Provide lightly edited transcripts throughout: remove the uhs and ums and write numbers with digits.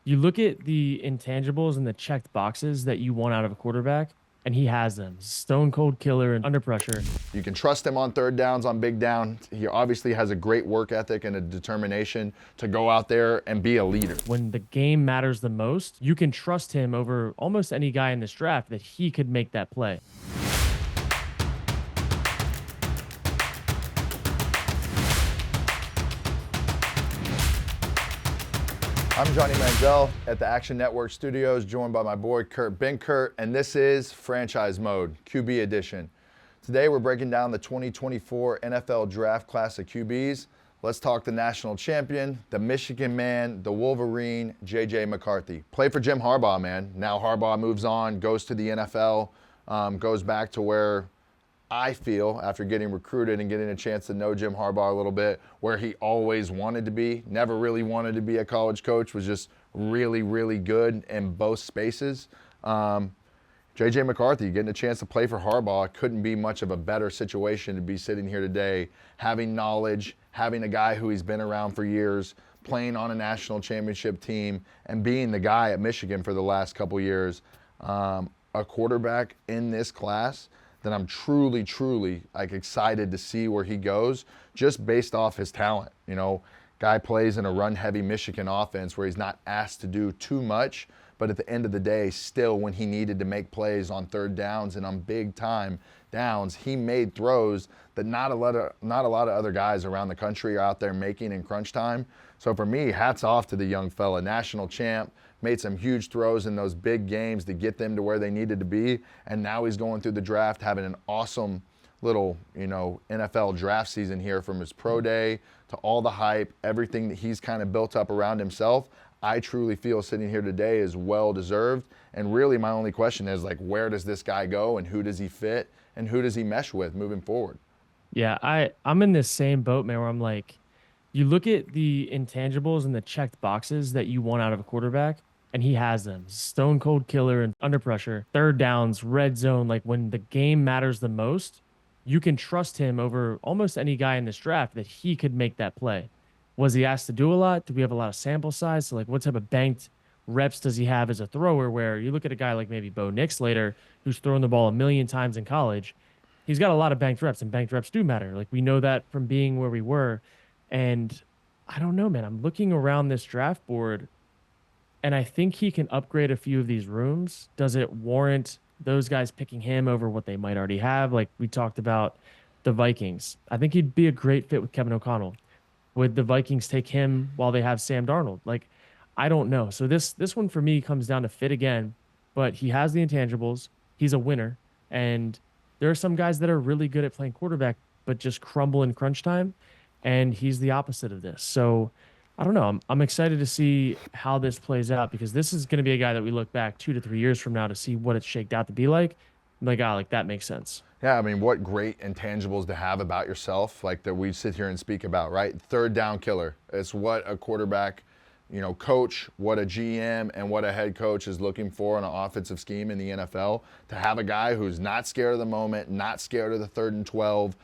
You look at the intangibles and the checked boxes that you want out of a quarterback, and he has them. Stone cold killer and under pressure. You can trust him on third downs, on big down. He obviously has a great work ethic and a determination to go out there and be a leader. When the game matters the most, you can trust him over almost any guy in this draft that he could make that play. I'm Johnny Manziel at the Action Network Studios, joined by my boy Kurt Benkert, and this is Franchise Mode, QB Edition. Today we're breaking down the 2024 NFL Draft Class of QBs. Let's talk the national champion, the Michigan man, the Wolverine, J.J. McCarthy. Played for Jim Harbaugh, man. Now Harbaugh moves on, goes to the NFL, goes back to where I feel, after getting recruited and getting a chance to know Jim Harbaugh a little bit, where he always wanted to be, never really wanted to be a college coach, was just really, really good in both spaces. J.J. McCarthy getting a chance to play for Harbaugh couldn't be much of a better situation to be sitting here today, having knowledge, having a guy who he's been around for years, playing on a national championship team, and being the guy at Michigan for the last couple years. A quarterback in this class that I'm truly like excited to see where he goes, just based off his talent. You know, guy plays in a run-heavy Michigan offense where he's not asked to do too much, but at the end of the day, still when he needed to make plays on third downs and on big time downs, he made throws that not a lot of other guys around the country are out there making in crunch time. So for me, hats off to the young fella, national champ, made some huge throws in those big games to get them to where they needed to be. And now he's going through the draft, having an awesome little, NFL draft season here, from his pro day to all the hype, everything that he's kind of built up around himself. I truly feel sitting here today is well deserved. And really my only question is, like, where does this guy go and who does he fit and who does he mesh with moving forward? Yeah, I'm in this same boat, man, where I'm like, you look at the intangibles and the checked boxes that you want out of a quarterback, and he has them. Stone cold killer and under pressure, third downs, red zone. Like, when the game matters the most, you can trust him over almost any guy in this draft that he could make that play. Was he asked to do a lot? Do we have a lot of sample size? So, like, what type of banked reps does he have as a thrower? Where you look at a guy like maybe Bo Nix later, who's thrown the ball a million times in college, he's got a lot of banked reps, and banked reps do matter. Like, we know that from being where we were. And I don't know, man. I'm looking around this draft board, and I think he can upgrade a few of these rooms. Does it warrant those guys picking him over what they might already have? Like we talked about the Vikings. I think he'd be a great fit with Kevin O'Connell. Would the Vikings take him while they have Sam Darnold? Like, I don't know. So this one for me comes down to fit again, but he has the intangibles. He's a winner. And there are some guys that are really good at playing quarterback, but just crumble in crunch time. And he's the opposite of this. So I don't know. I'm excited to see how this plays out, because this is going to be a guy that we look back 2 to 3 years from now to see what it's shaked out to be like. I'm like, like that makes sense. Yeah, I mean, what great intangibles to have about yourself, like that we sit here and speak about, right? Third down killer. It's what a quarterback, coach, what a GM and what a head coach is looking for in an offensive scheme in the NFL. To have a guy who's not scared of the moment, not scared of the 3rd and 12,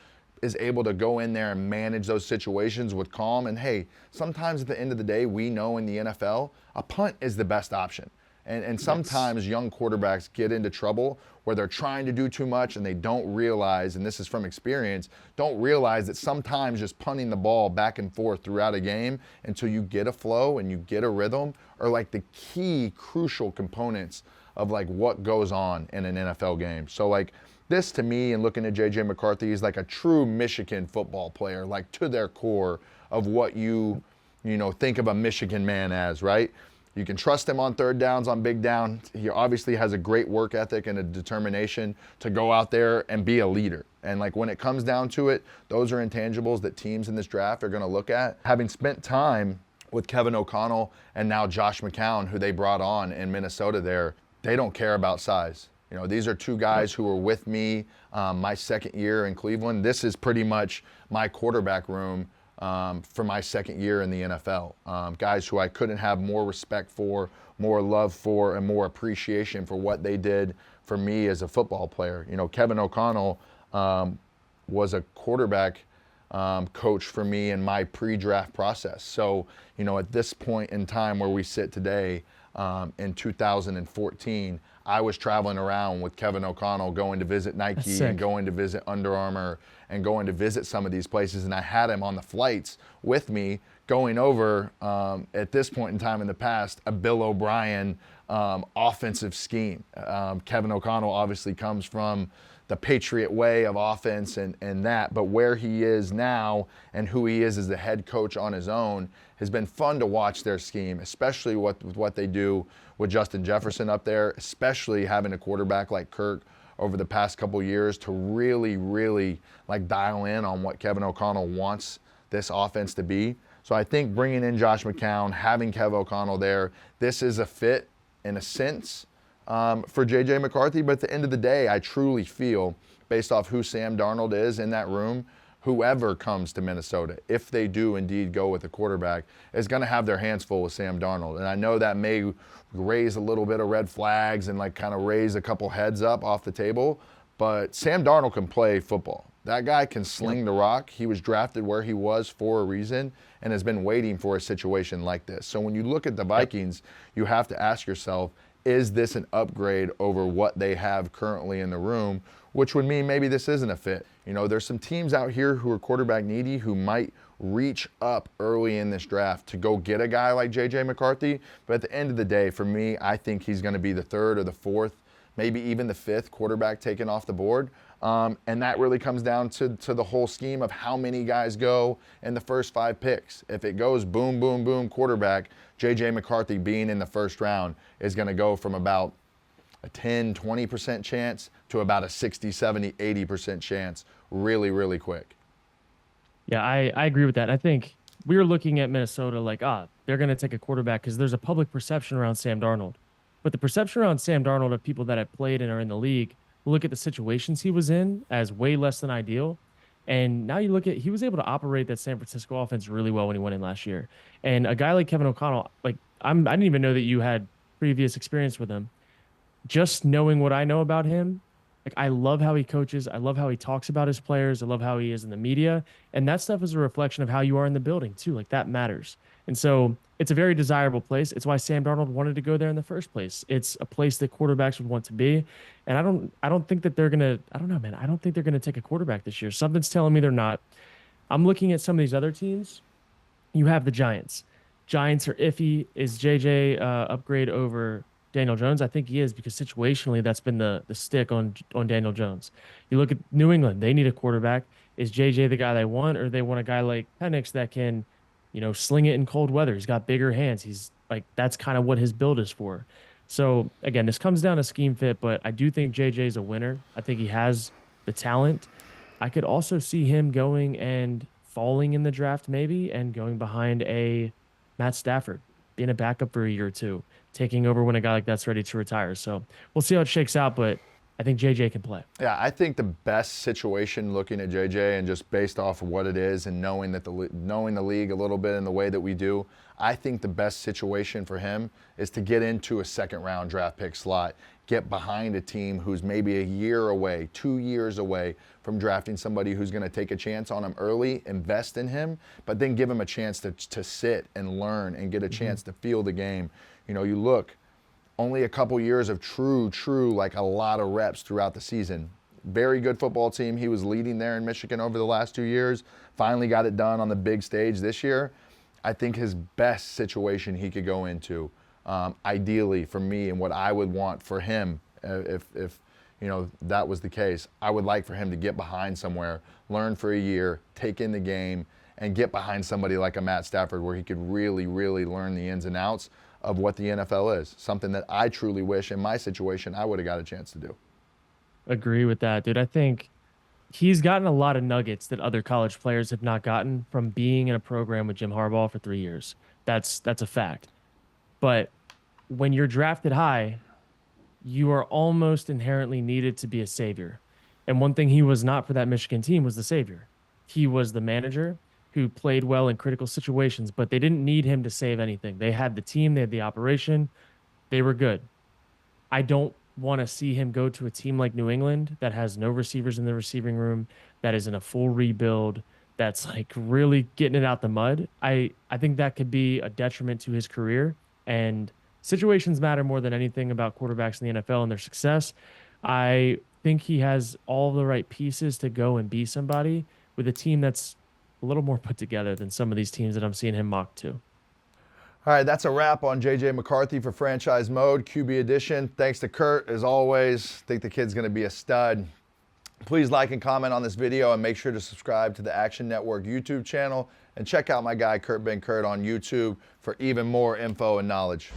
is able to go in there and manage those situations with calm. And hey, sometimes at the end of the day, we know in the NFL, a punt is the best option. And sometimes young quarterbacks get into trouble where they're trying to do too much and they don't realize, and this is from experience, don't realize that sometimes just punting the ball back and forth throughout a game until you get a flow and you get a rhythm are like the key crucial components of like what goes on in an NFL game. So like this to me, and looking at J.J. McCarthy, is like a true Michigan football player, like to their core of what you think of a Michigan man as, right? You can trust him on third downs, on big down. He obviously has a great work ethic and a determination to go out there and be a leader. And like when it comes down to it, those are intangibles that teams in this draft are going to look at. Having spent time with Kevin O'Connell and now Josh McCown, who they brought on in Minnesota there, they don't care about size. These are two guys who were with me my second year in Cleveland. This is pretty much my quarterback room for my second year in the NFL. Guys who I couldn't have more respect for, more love for, and more appreciation for what they did for me as a football player. Kevin O'Connell was a quarterback coach for me in my pre-draft process. So, at this point in time where we sit today, in 2014, I was traveling around with Kevin O'Connell, going to visit That's Nike and sick. going to visit Under Armour and going to visit some of these places. And I had him on the flights with me going over, at this point in time in the past, a Bill O'Brien offensive scheme. Kevin O'Connell obviously comes from the Patriot way of offense and that, but where he is now and who he is as the head coach on his own has been fun to watch their scheme, especially with what they do with Justin Jefferson up there, especially having a quarterback like Kirk over the past couple of years to really, really like dial in on what Kevin O'Connell wants this offense to be. So I think bringing in Josh McCown, having Kev O'Connell there, this is a fit in a sense for J.J. McCarthy. But at the end of the day, I truly feel, based off who Sam Darnold is in that room, whoever comes to Minnesota, if they do indeed go with a quarterback, is going to have their hands full with Sam Darnold. And I know that may raise a little bit of red flags and like kind of raise a couple heads up off the table, but Sam Darnold can play football. That guy can sling the rock. He was drafted where he was for a reason and has been waiting for a situation like this. So when you look at the Vikings, you have to ask yourself, is this an upgrade over what they have currently in the room, which would mean maybe this isn't a fit. There's some teams out here who are quarterback needy who might reach up early in this draft to go get a guy like J.J. McCarthy. But at the end of the day, for me, I think he's going to be the third or the fourth, maybe even the fifth quarterback taken off the board. And that really comes down to the whole scheme of how many guys go in the first 5 picks. If it goes boom, boom, boom, quarterback, J.J. McCarthy being in the first round is going to go from about a 10, 20% chance to about a 60, 70, 80% chance really, really quick. Yeah, I agree with that. I think we were looking at Minnesota like, they're going to take a quarterback because there's a public perception around Sam Darnold. But the perception around Sam Darnold of people that have played and are in the league look at the situations he was in as way less than ideal. And now you look at he was able to operate that San Francisco offense really well when he went in last year. And a guy like Kevin O'Connell, like I didn't even know that you had previous experience with him. Just knowing what I know about him, like I love how he coaches. I love how he talks about his players. I love how he is in the media. And that stuff is a reflection of how you are in the building too. Like that matters. And so it's a very desirable place. It's why Sam Darnold wanted to go there in the first place. It's a place that quarterbacks would want to be. And I don't think that they're gonna, I don't know, man. I don't think they're gonna take a quarterback this year. Something's telling me they're not. I'm looking at some of these other teams. You have the Giants. Giants are iffy. Is JJ upgrade over Daniel Jones? I think he is because situationally that's been the stick on Daniel Jones. You look at New England, they need a quarterback. Is JJ the guy they want, or they want a guy like Penix that can, sling it in cold weather? He's got bigger hands. He's like that's kind of what his build is for. So again, this comes down to scheme fit, but I do think JJ is a winner. I think he has the talent. I could also see him going and falling in the draft maybe and going behind a Matt Stafford, being a backup for a year or two, taking over when a guy like that's ready to retire. So we'll see how it shakes out, but I think JJ can play. Yeah, I think the best situation looking at JJ and just based off of what it is and knowing that knowing the league a little bit in the way that we do, I think the best situation for him is to get into a second round draft pick slot, get behind a team who's maybe a year away, 2 years away from drafting somebody who's going to take a chance on him early, invest in him, but then give him a chance to sit and learn and get a chance to feel the game. You look, only a couple years of true, like a lot of reps throughout the season. Very good football team. He was leading there in Michigan over the last 2 years. Finally got it done on the big stage this year. I think his best situation he could go into, ideally for me and what I would want for him, if that was the case, I would like for him to get behind somewhere, learn for a year, take in the game, and get behind somebody like a Matt Stafford where he could really, really learn the ins and outs of what the NFL is. Something that I truly wish in my situation I would have got a chance to do. Agree with that, dude. I think he's gotten a lot of nuggets that other college players have not gotten from being in a program with Jim Harbaugh for 3 years. That's a fact. But when you're drafted high, you are almost inherently needed to be a savior. And one thing he was not for that Michigan team was the savior. He was the manager who played well in critical situations, but they didn't need him to save anything. They had the team, they had the operation, they were good. I don't want to see him go to a team like New England that has no receivers in the receiving room, that is in a full rebuild, that's like really getting it out the mud, I think that could be a detriment to his career. And situations matter more than anything about quarterbacks in the NFL and their success. I think he has all the right pieces to go and be somebody with a team that's a little more put together than some of these teams that I'm seeing him mocked to. All right, that's a wrap on JJ McCarthy for Franchise Mode, QB Edition. Thanks to Kurt, as always. Think the kid's going to be a stud. Please like and comment on this video and make sure to subscribe to the Action Network YouTube channel and check out my guy Kurt Ben Kurt on YouTube for even more info and knowledge.